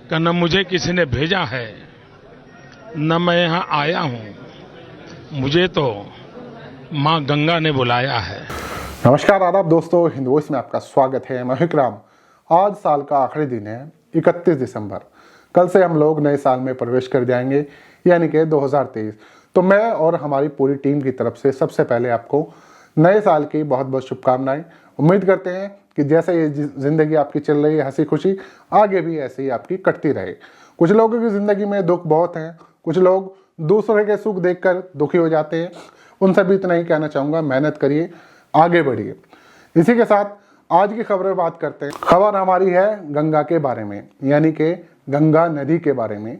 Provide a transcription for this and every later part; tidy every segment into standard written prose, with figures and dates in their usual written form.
कि न मुझे किसी ने भेजा है, न मैं यहाँ आया हूँ, मुझे तो माँ गंगा ने बुलाया है। नमस्कार आदाब दोस्तों, हिंद वॉइस में आपका स्वागत है। मैं विक्रम। आज साल का आखिरी दिन है 31 दिसंबर। कल से हम लोग नए साल में प्रवेश कर जाएंगे, यानी कि 2023। तो मैं और हमारी पूरी टीम की तरफ से सबसे पहले आपको नए साल की बहुत बहुत शुभकामनाएं। उम्मीद करते हैं कि जैसे ये ज़िंदगी आपकी चल रही है हंसी खुशी, आगे भी ऐसे ही आपकी कटती रहे। कुछ लोगों की ज़िंदगी में दुख बहुत हैं, कुछ लोग दूसरे के सुख देखकर दुखी हो जाते हैं। उन सभी इतना ही कहना चाहूँगा, मेहनत करिए, आगे बढ़िए। इसी के साथ आज की खबरें बात करते हैं। खबर हमारी है गंगा के बारे में, यानी कि गंगा नदी के बारे में,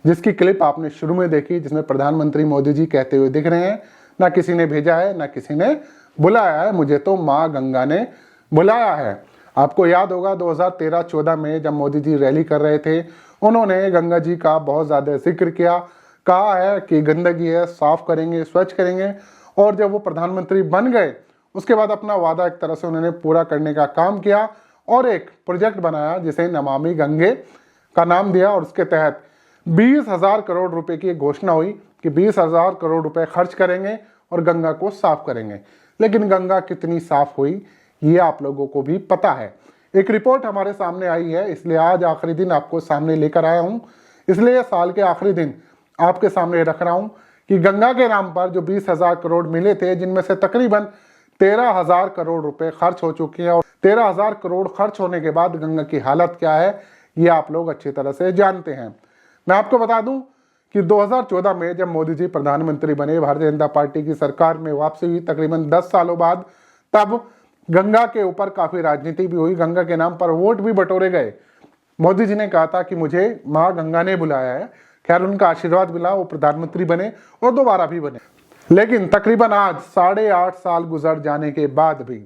जिसकी क्लिप आपने शुरू में देखी, जिसमें प्रधानमंत्री मोदी जी कहते हुए दिख रहे हैं, ना किसी ने भेजा है ना किसी ने बुलाया है, मुझे तो माँ गंगा ने बुलाया है। आपको याद होगा 2013-14 में जब मोदी जी रैली कर रहे थे, उन्होंने गंगा जी का बहुत ज़्यादा जिक्र किया, कहा है कि गंदगी है, साफ करेंगे, स्वच्छ करेंगे। और जब वो प्रधानमंत्री बन गए, उसके बाद अपना वादा एक तरह से उन्होंने पूरा करने का काम किया और एक प्रोजेक्ट बनाया जिसे नमामि गंगे का नाम दिया। और उसके तहत 20,000 करोड़ रुपए की घोषणा हुई कि 20,000 करोड़ रुपए खर्च करेंगे और गंगा को साफ करेंगे। लेकिन गंगा कितनी साफ हुई ये आप लोगों को भी पता है। एक रिपोर्ट हमारे सामने आई है, इसलिए आज आखिरी दिन आपको सामने लेकर आया हूं। इसलिए साल के आखिरी दिन आपके सामने रख रहा हूं कि गंगा के नाम पर जो 20,000 करोड़ मिले थे, जिनमें से तकरीबन 13,000 करोड़ रुपए खर्च हो चुके हैं। और 13,000 करोड़ खर्च होने के बाद गंगा की हालत क्या है ये आप लोग अच्छी तरह से जानते हैं। मैं आपको बता दूं कि 2014 में जब मोदी जी प्रधानमंत्री बने, भारतीय जनता पार्टी की सरकार में वापसी हुई तकरीबन 10 सालों बाद, तब गंगा के ऊपर काफी राजनीति भी हुई, गंगा के नाम पर वोट भी बटोरे गए। मोदी जी ने कहा था कि मुझे माँ गंगा ने बुलाया है। खैर, उनका आशीर्वाद मिला, वो प्रधानमंत्री बने और दोबारा भी बने। लेकिन तकरीबन आज 8.5 साल गुजर जाने के बाद भी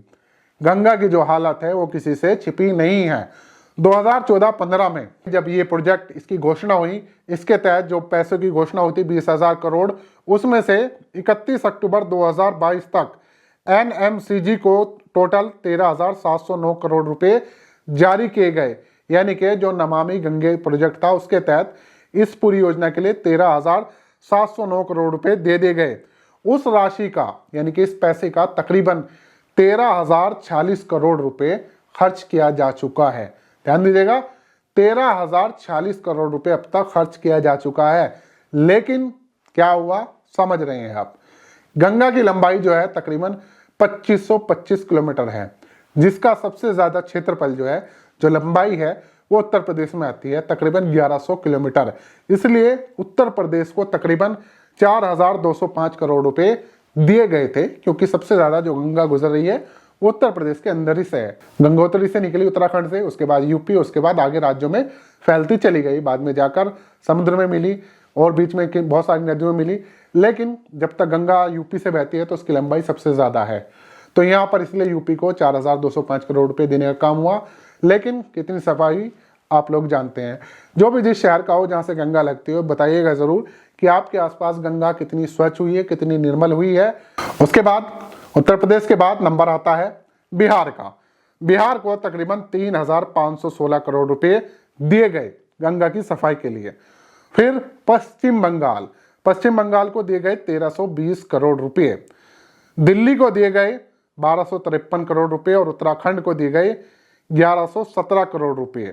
गंगा की जो हालत है वो किसी से छिपी नहीं है। 2014-15 में जब ये प्रोजेक्ट इसकी घोषणा हुई, इसके तहत जो पैसों की घोषणा हुई थी 20,000 करोड़, उसमें से 31 अक्टूबर 2022 तक एनएमसीजी को टोटल 13,709 करोड़ रुपए जारी किए गए। यानी कि जो नमामि गंगे प्रोजेक्ट था उसके तहत इस पूरी योजना के लिए 13,709 करोड़ रुपए दे दिए गए। उस राशि का, यानी कि इस पैसे का तकरीबन 13,046 करोड़ रुपए खर्च किया जा चुका है। ध्यान दीजिएगा, 13,046 करोड़ रुपए अब तक खर्च किया जा चुका है। लेकिन क्या हुआ समझ रहे हैं आप। गंगा की लंबाई जो है तकरीबन 2525 किलोमीटर है, जिसका सबसे ज्यादा क्षेत्रफल जो है, जो लंबाई है, वो उत्तर प्रदेश में आती है, तकरीबन 1100 किलोमीटर। इसलिए उत्तर प्रदेश को तकरीबन 4,205 करोड़ रुपए दिए गए थे, क्योंकि सबसे ज्यादा जो गंगा गुजर रही है वो उत्तर प्रदेश के अंदर ही से है। गंगोत्री से निकली उत्तराखंड से, उसके बाद यूपी, उसके बाद आगे राज्यों में फैलती चली गई, बाद में जाकर समुद्र में मिली और बीच में बहुत सारी नदियों में मिली। लेकिन जब तक गंगा यूपी से बहती है तो उसकी लंबाई सबसे ज्यादा है। तो यहाँ पर इसलिए यूपी को 4,205 करोड़ रुपए देने का काम हुआ। लेकिन कितनी सफाई आप लोग जानते हैं। जो भी जिस शहर का हो जहाँ से गंगा लगती हो, बताइएगा जरूर कि आपके आसपास गंगा कितनी स्वच्छ हुई है, कितनी निर्मल हुई है। उसके बाद उत्तर प्रदेश के बाद नंबर आता है बिहार का। बिहार को तकरीबन 3,516 करोड़ रुपए दिए गए गंगा की सफाई के लिए। फिर पश्चिम बंगाल को दिए गए 1,320 करोड़ रुपए। दिल्ली को दिए गए 1,253 करोड़ रुपए और उत्तराखंड को दिए गए 1,117 करोड़ रुपए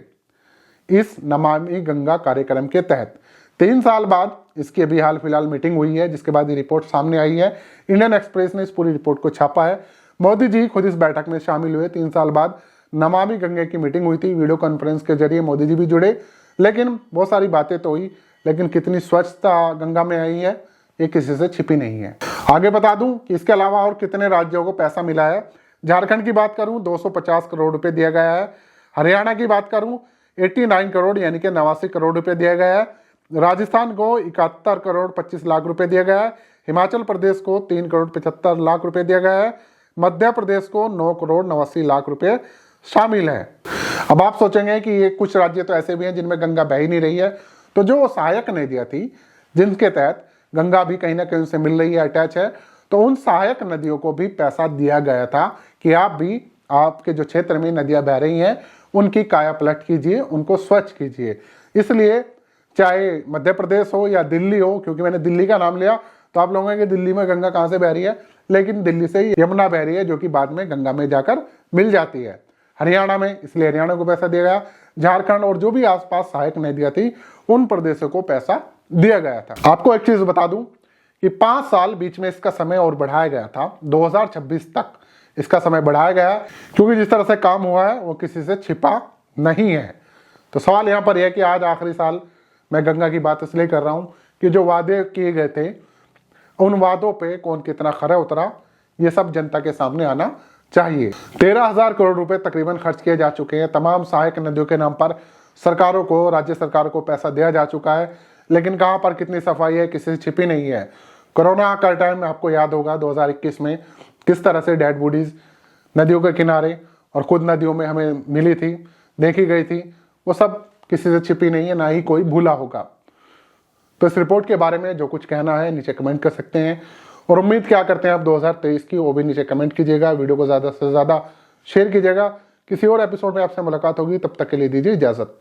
इस नमामि गंगा कार्यक्रम के तहत। 3 साल बाद इसकी अभी हाल फिलहाल मीटिंग हुई है, जिसके बाद ये रिपोर्ट सामने आई है। इंडियन एक्सप्रेस ने इस पूरी रिपोर्ट को छापा है। मोदी जी खुद इस बैठक में शामिल हुए। 3 साल बाद नमामि गंगे की मीटिंग हुई थी, वीडियो कॉन्फ्रेंस के जरिए मोदी जी भी जुड़े। लेकिन बहुत सारी बातें तो हुई, लेकिन कितनी स्वच्छता गंगा में आई है ये किसी से छिपी नहीं है। आगे बता दूं कि इसके अलावा और कितने राज्यों को पैसा मिला है। झारखंड की बात करूं 250 करोड़ रुपए दिया गया है। हरियाणा की बात करूं 89 करोड़ यानी कि 89 करोड़ रुपए दिया गया है। राजस्थान को 71 करोड़ 25 लाख रुपए दिया गया है। हिमाचल प्रदेश को 3 करोड़ 75 लाख रुपए दिया गया है। मध्य प्रदेश को 9 करोड़ 89 लाख रुपए शामिल है। अब आप सोचेंगे कि ये कुछ राज्य तो ऐसे भी हैं जिनमें गंगा बह ही नहीं रही है, तो जो सहायक नदियां थी जिनके तहत गंगा भी कहीं ना कहीं उनसे मिल रही है, अटैच है, तो उन सहायक नदियों को भी पैसा दिया गया था कि आप भी आपके जो क्षेत्र में नदियां बह रही हैं उनकी काया पलट कीजिए, उनको स्वच्छ कीजिए। इसलिए चाहे मध्य प्रदेश हो या दिल्ली हो, क्योंकि मैंने दिल्ली का नाम लिया तो आप लोगों कि दिल्ली में गंगा कहाँ से बह रही है, लेकिन दिल्ली से ही यमुना बह रही है, जो कि बाद में गंगा में जाकर मिल जाती है। हरियाणा में, इसलिए हरियाणा को पैसा दिया गया। झारखंड और जो भी आसपास सहायक नदियां थी उन प्रदेशों को पैसा दिया गया था। आपको एक चीज बता दूं कि 5 साल बीच में इसका समय और बढ़ाया गया था, 2026 तक इसका समय बढ़ाया गया, क्योंकि जिस तरह से काम हुआ है वो किसी से छिपा नहीं है। तो सवाल यहाँ पर यह है कि आज आखिरी साल मैं गंगा की बात इसलिए कर रहा हूँ कि जो वादे किए गए थे उन वादों पे कौन कितना खरा उतरा, ये सब जनता के सामने आना चाहिए। 13,000 करोड़ रुपए तकरीबन खर्च किए जा चुके हैं। तमाम सहायक नदियों के नाम पर सरकारों को, राज्य सरकारों को पैसा दिया जा चुका है, लेकिन कहां पर कितनी सफाई है किसी से छिपी नहीं है। कोरोना का टाइम आपको याद होगा 2021 में किस तरह से डेड बॉडीज नदियों के किनारे और खुद नदियों में हमें मिली थी, देखी गई थी, वो सब किसी से छिपी नहीं है, ना ही कोई भूला होगा। तो इस रिपोर्ट के बारे में जो कुछ कहना है नीचे कमेंट कर सकते हैं, और उम्मीद क्या करते हैं आप 2023 की, वो भी नीचे कमेंट कीजिएगा। वीडियो को ज़्यादा से ज़्यादा शेयर कीजिएगा। किसी और एपिसोड में आपसे मुलाकात होगी, तब तक के लिए दीजिए इजाज़त।